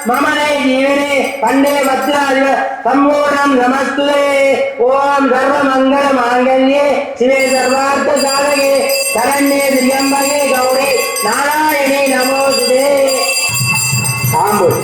ममने जीवने पंडे वत्सादिव सम्पूर्णं नमस्तुते। ओम सर्वमंगलमांगल्ये शिवे सर्वार्थसाधके शरण्ये त्र्यंबके गौरी नारायणे नमोस्तुते। आंबुल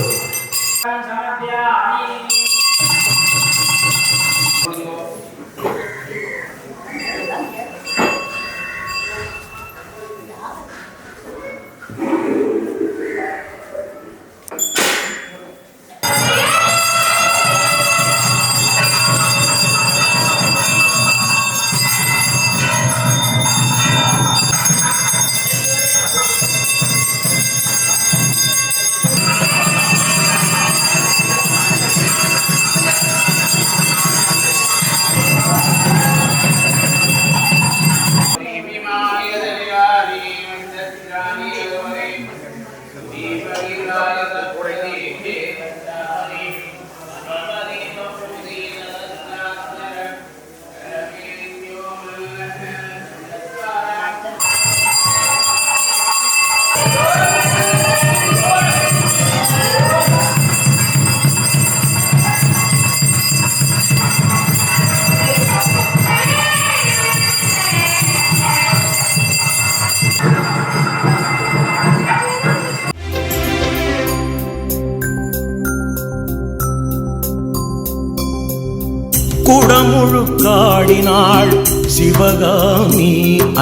குடமுழுக்காடினாள் சிவகாமி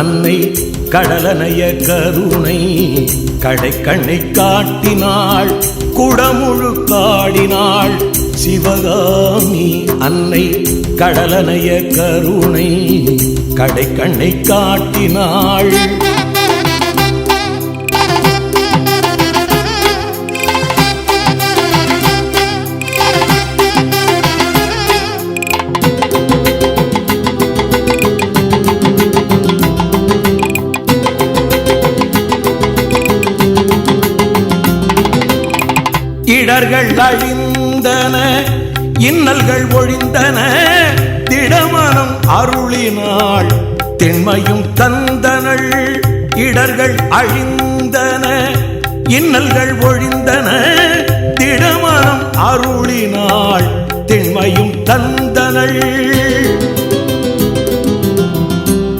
அன்னை கடலனைய கருணை கடைக்கண்ணை காட்டினாள். குடமுழுக்காடினாள் சிவகாமி அன்னை கடலனைய கருணை கடைக்கண்ணை காட்டினாள். இடர்கள் அழிந்தன இன்னல்கள் ஒழிந்தன திடமனம் அருளினாள் திண்மையும் தந்தனள். இடர்கள் அழிந்தன இன்னல்கள் ஒழிந்தன திடமனம் அருளினாள் திண்மையும் தந்தனள்.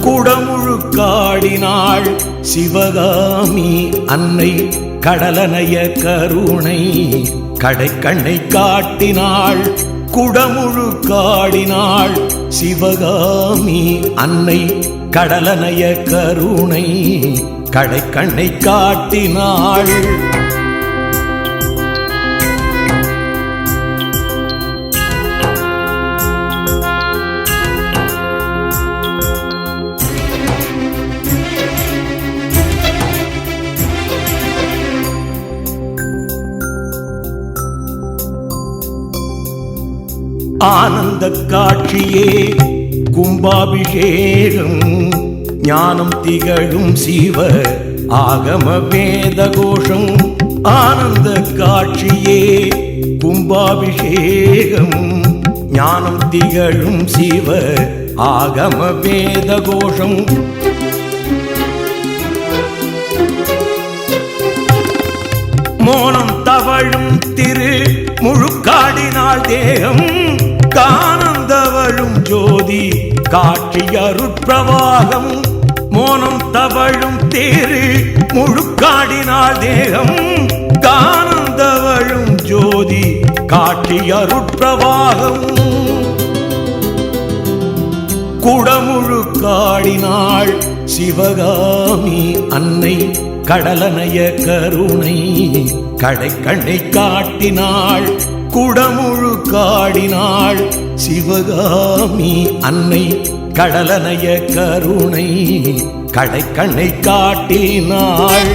குடமுழுக்காடினாள் சிவகாமி அன்னை கடலனைய கருணை கடைக்கண்ணை காட்டினாள். குடமுழுக்காடினாள் சிவகாமி அன்னை கடலனைய கருணை கடைக்கண்ணை காட்டினாள். ஆனந்த காட்சியே கும்பாபிஷேகம் ஞானம் திகழும் சிவ ஆகம வேத கோஷம். ஆனந்த காட்சியே கும்பாபிஷேகம் ஞானம் திகழும் சிவ ஆகம வேத கோஷம். மோனம் தவழும் திரு முழுக்காடினாள் தேகம் காணந்தவழும் ஜோதி காட்சியருட்பிரவாகம். மோனம் தவழும் திரு முழுக்காடினாள் தேகம் காணந்தவழும் ஜோதி காட்சியருட்பிரவாகம். குடமுழுக்காடினாள் சிவகாமி அன்னை கடலனைய கருணை கடைக்கண்ணை காட்டினாள். குடமுழுக்காடினாள் சிவகாமி அன்னை கடலனைய கருணை கடைக்கண்ணை காட்டினாள்.